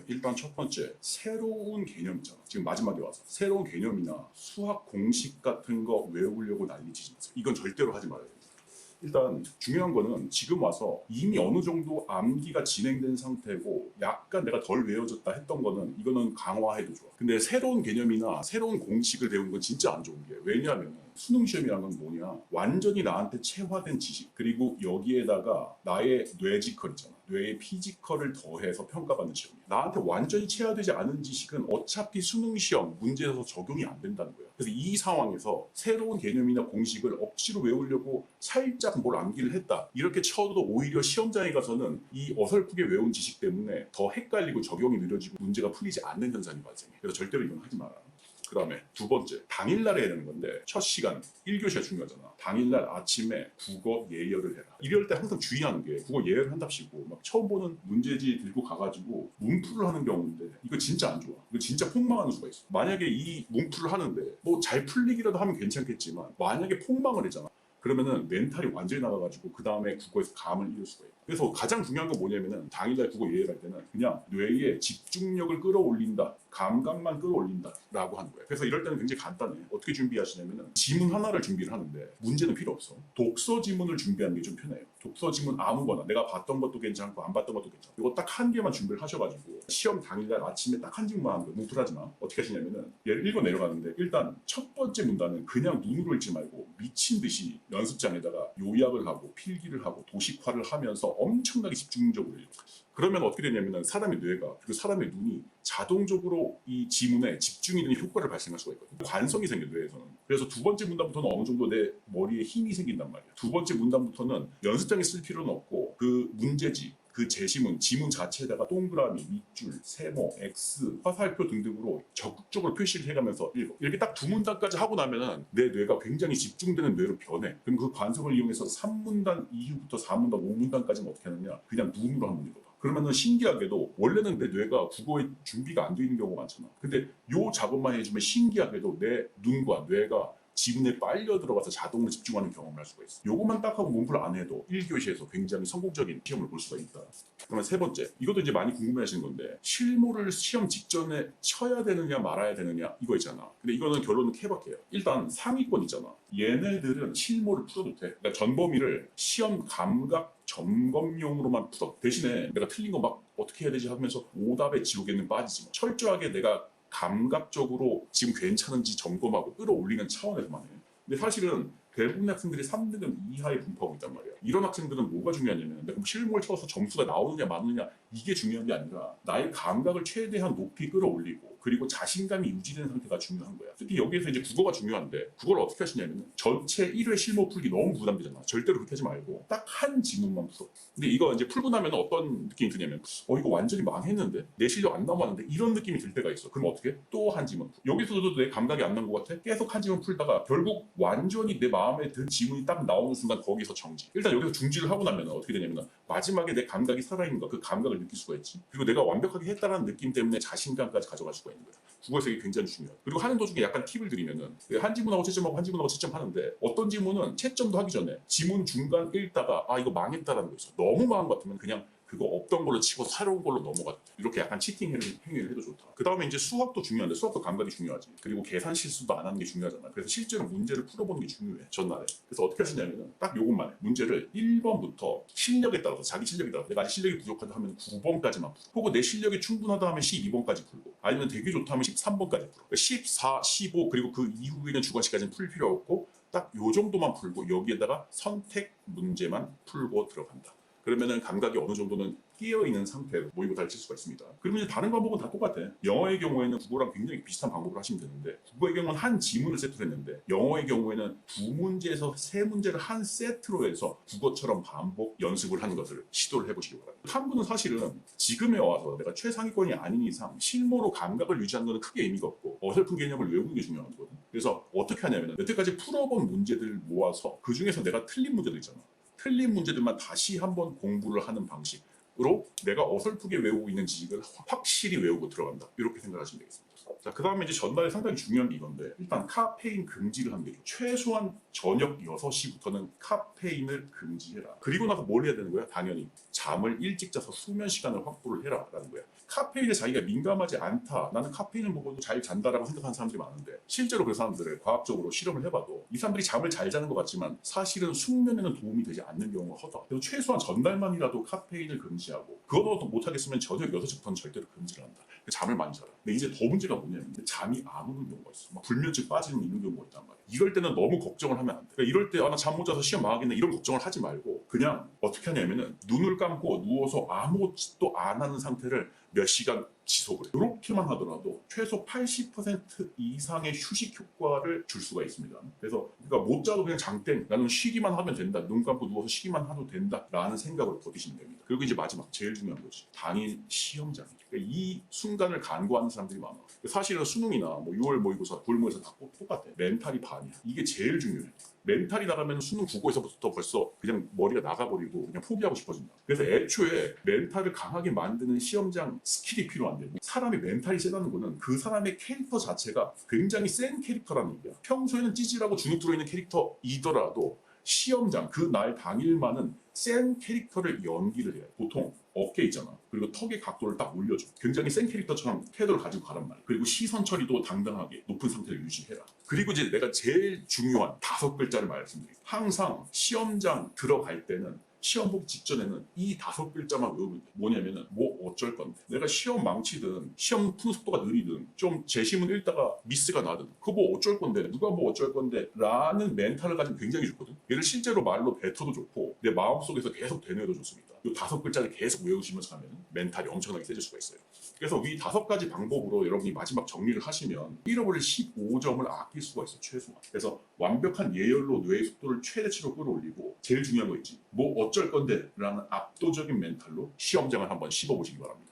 일단 첫 번째, 새로운 개념 있잖아. 지금 마지막에 와서 새로운 개념이나 수학 공식 같은 거 외우려고 난리치지 마세요. 이건 절대로 하지 말아야 돼요. 일단 중요한 거는 지금 와서 이미 어느 정도 암기가 진행된 상태고 약간 내가 덜 외워졌다 했던 거는 이거는 강화해도 좋아. 근데 새로운 개념이나 새로운 공식을 배우는 건 진짜 안 좋은 게, 왜냐하면 수능 시험이라는 건 뭐냐, 완전히 나한테 체화된 지식 그리고 여기에다가 나의 뇌지컬 있잖아, 뇌의 피지컬을 더해서 평가받는 시험이야. 나한테 완전히 체화되지 않은 지식은 어차피 수능 시험 문제에서 적용이 안 된다는 거야. 그래서 이 상황에서 새로운 개념이나 공식을 억지로 외우려고 살짝 뭘 암기를 했다 이렇게 쳐도 오히려 시험장에 가서는 이 어설프게 외운 지식 때문에 더 헷갈리고 적용이 느려지고 문제가 풀리지 않는 현상이 발생해. 그래서 절대로 이건 하지 마라. 그 다음에 두 번째, 당일날 해야 되는 건데 첫 시간 1교시가 중요하잖아. 당일날 아침에 국어 예열을 해라. 이럴 때 항상 주의하는 게, 국어 예열을 한답시고 막 처음 보는 문제지 들고 가가지고 문풀을 하는 경우인데 이거 진짜 안 좋아. 이거 진짜 폭망하는 수가 있어. 만약에 이 문풀을 하는데 뭐 잘 풀리기라도 하면 괜찮겠지만 만약에 폭망을 했잖아. 그러면은 멘탈이 완전히 나가가지고 그 다음에 국어에서 감을 잃을 수가 있고. 그래서 가장 중요한 건 뭐냐면은 당일날 국어 예열할 때는 그냥 뇌의 집중력을 끌어올린다, 감각만 끌어올린다 라고 하는 거예요. 그래서 이럴 때는 굉장히 간단해. 어떻게 준비하시냐면은 지문 하나를 준비를 하는데 문제는 필요 없어. 독서 지문을 준비하는 게 좀 편해요. 독서 지문 아무거나 내가 봤던 것도 괜찮고 안 봤던 것도 괜찮고 이거 딱 한 개만 준비를 하셔가지고 시험 당일날 아침에 딱 한 지문만 하는 거예요. 뭉클하지 마. 어떻게 하시냐면은 얘를 읽어 내려가는데 일단 첫 번째 문단은 그냥 눈으로 읽지 말고 미친 듯이 연습장에다가 요약을 하고 필기를 하고 도식화를 하면서 엄청나게 집중적으로 읽어. 그러면 어떻게 되냐면은 사람의 뇌가, 그리고 사람의 눈이 자동적으로 이 지문에 집중이 되는 효과를 발생할 수가 있거든요. 관성이 생겨, 뇌에서는. 그래서 두 번째 문단부터는 어느 정도 내 머리에 힘이 생긴단 말이야. 두 번째 문단부터는 연습장에 쓸 필요는 없고 그 문제지, 그 제시문, 지문 자체에다가 동그라미, 밑줄, 세모, X, 화살표 등등으로 적극적으로 표시를 해가면서 읽어. 이렇게 딱 두 문단까지 하고 나면은 내 뇌가 굉장히 집중되는 뇌로 변해. 그럼 그 관성을 이용해서 3문단 이후부터 4문단, 5문단까지는 어떻게 하느냐? 그냥 눈으로 한번 읽어봐. 그러면은 신기하게도 원래는 내 뇌가 국어에 준비가 안 돼 있는 경우가 많잖아. 근데 요 작업만 해주면 신기하게도 내 눈과 뇌가 지문에 빨려 들어가서 자동으로 집중하는 경험을 할 수가 있어. 요것만 딱 하고 문풀 안 해도 1교시에서 굉장히 성공적인 시험을 볼 수가 있다. 그러면 세 번째, 이것도 이제 많이 궁금해 하시는 건데, 실무를 시험 직전에 쳐야 되느냐 말아야 되느냐 이거 있잖아. 근데 이거는 결론은 케바케예요. 일단 상위권 있잖아. 얘네들은 실무를 풀어도 돼. 그러니까 전범위를 시험 감각 점검용으로만 풀어. 대신에 내가 틀린 거 막 어떻게 해야 되지 하면서 오답의 지옥에는 빠지지 마. 철저하게 내가 감각적으로 지금 괜찮은지 점검하고 끌어올리는 차원에서만 해. 근데 사실은 대부분 학생들이 3등급 이하에 분포하고 있단 말이야. 이런 학생들은 뭐가 중요하냐면 내가 실무를 쳐서 점수가 나오느냐 마느냐 이게 중요한 게 아니라 나의 감각을 최대한 높이 끌어올리고 그리고 자신감이 유지되는 상태가 중요한 거야. 특히 여기에서 이제 국어가 중요한데 그걸 어떻게 하시냐면 전체 1회 실무 풀기 너무 부담되잖아. 절대로 그렇게 하지 말고 딱 한 지문만 풀어. 근데 이거 이제 풀고 나면 어떤 느낌이 드냐면 이거 완전히 망했는데 내 실력 안 남았는데 이런 느낌이 들 때가 있어. 그럼 어떻게? 또 한 지문. 여기서도 내 감각이 안 난 것 같아? 계속 한 지문 풀다가 결국 완전히 내 마음에 든 지문이 딱 나오는 순간 거기서 정지. 일단 여기서 중지를 하고 나면 어떻게 되냐면 마지막에 내 감각이 살아있는 거, 그 감각을 느낄 수가 있지. 그리고 내가 완벽하게 했다는 느낌 때문에 자신감까지 가져갈 수가 있는 거야. 국어에서 이게 굉장히 중요해. 그리고 하는 도중에 약간 팁을 드리면은 한 지문하고 채점하고 한 지문하고 채점하는데 어떤 지문은 채점도 하기 전에 지문 중간 읽다가 이거 망했다라는 거 있어. 너무 망한 것 같으면 그냥 그거 없던 걸로 치고 새로운 걸로 넘어갔다. 이렇게 약간 치팅 행위를 해도 좋다. 그 다음에 이제 수학도 중요한데 수학도 감각이 중요하지. 그리고 계산 실수도 안 하는 게 중요하잖아. 그래서 실제로 문제를 풀어보는 게 중요해. 전날에. 그래서 어떻게 하시냐면은 딱 요것만 해. 문제를 1번부터 실력에 따라서 자기 실력에 따라서 내가 아직 실력이 부족하다 하면 9번까지만 풀어. 혹은 내 실력이 충분하다 하면 12번까지 풀고 아니면 되게 좋다 하면 13번까지 풀어. 14, 15 그리고 그 이후에 있는 주관식까지는 풀 필요 없고 딱 요 정도만 풀고 여기에다가 선택 문제만 풀고 들어간다. 그러면은 감각이 어느 정도는 끼어있는 상태로 모의고사를 칠 수가 있습니다. 그러면 이제 다른 과목은 다 똑같아. 영어의 경우에는 국어랑 굉장히 비슷한 방법을 하시면 되는데 국어의 경우는 한 지문을 세트로 했는데 영어의 경우에는 두 문제에서 세 문제를 한 세트로 해서 국어처럼 반복 연습을 하는 것을 시도를 해보시기 바랍니다. 탐구는 사실은 지금에 와서 내가 최상위권이 아닌 이상 실무로 감각을 유지하는 것은 크게 의미가 없고 어설픈 개념을 외우는 게 중요한 거거든. 그래서 어떻게 하냐면 여태까지 풀어본 문제들 모아서 그 중에서 내가 틀린 문제도 있잖아. 틀린 문제들만 다시 한번 공부를 하는 방식으로 내가 어설프게 외우고 있는 지식을 확실히 외우고 들어간다. 이렇게 생각하시면 되겠습니다. 자, 그 다음에 이제 전달이 상당히 중요한 게 이건데, 일단 카페인 금지를 하는 게 좋죠. 최소한 저녁 6시부터는 카페인을 금지해라. 그리고 나서 뭘 해야 되는 거야? 당연히 잠을 일찍 자서 수면 시간을 확보를 해라 라는 거야. 카페인에 자기가 민감하지 않다, 나는 카페인을 먹어도 잘 잔다라고 생각하는 사람들이 많은데, 실제로 그 사람들을 과학적으로 실험을 해봐도 이 사람들이 잠을 잘 자는 것 같지만 사실은 숙면에는 도움이 되지 않는 경우가 허다. 그래서 최소한 전날만이라도 카페인을 금지하고, 그것도 못하겠으면 저녁 6시부터는 절대로 금지를 한다. 잠을 많이 자라. 근데 이제 더 문제가 뭐냐면 잠이 안 오는 경우가 있어. 막 불면증 빠지는 있는 경우가 있단 말이야. 이럴 때는 너무 걱정을 하면 안 돼. 그러니까 이럴 때 나 잠 못 자서 시험 망하겠네 이런 걱정을 하지 말고, 그냥 어떻게 하냐면은 눈을 감고 누워서 아무것도 안 하는 상태를 몇 시간 지속을 해. 이렇게만 하더라도 최소 80% 이상의 휴식 효과를 줄 수가 있습니다. 그래서 그러니까 못 자도 그냥 장땡, 나는 쉬기만 하면 된다, 눈 감고 누워서 쉬기만 해도 된다 라는 생각으로 버티시면 됩니다. 그리고 이제 마지막 제일 중요한 거지, 당일 시험장. 그러니까 이 순간을 간구하는 사람들이 많아. 사실은 수능이나 뭐 6월 모의고사, 9월 모의고사 다 똑같아. 멘탈이 반이야. 이게 제일 중요해. 멘탈이 나가면 수능 국어에서부터 벌써 그냥 머리가 나가버리고 그냥 포기하고 싶어진다. 그래서 애초에 멘탈을 강하게 만드는 시험장 스킬이 필요한데, 사람의 멘탈이 세다는 거는 그 사람의 캐릭터 자체가 굉장히 센 캐릭터라는 얘기야. 평소에는 찌질하고 주눅 들어있는 캐릭터이더라도 시험장 그 날 당일만은 센 캐릭터를 연기를 해. 보통 어깨 있잖아. 그리고 턱의 각도를 딱 올려줘. 굉장히 센 캐릭터처럼 태도를 가지고 가란 말이야. 그리고 시선 처리도 당당하게 높은 상태를 유지해라. 그리고 이제 내가 제일 중요한 5글자를 말씀드릴게요. 항상 시험장 들어갈 때는, 시험 보기 직전에는 이 5글자만 외우면 돼. 뭐냐면은 뭐 어쩔 건데, 내가 시험 망치든 시험 푸는 속도가 느리든 좀 재시문 읽다가 미스가 나든 그거 뭐 어쩔 건데, 누가 뭐 어쩔 건데 라는 멘탈을 가지면 굉장히 좋거든. 얘를 실제로 말로 뱉어도 좋고 내 마음속에서 계속 되뇌어도 좋습니다. 이 5글자를 계속 외우시면서 하면 멘탈이 엄청나게 세질 수가 있어요. 그래서 이 5가지 방법으로 여러분이 마지막 정리를 하시면 잃어버릴 15점을 아낄 수가 있어요, 최소한. 그래서 완벽한 예열로 뇌의 속도를 최대치로 끌어올리고, 제일 중요한 거 있지, 뭐 어쩔 건데 라는 압도적인 멘탈로 시험장을 한번 씹어보시기 바랍니다.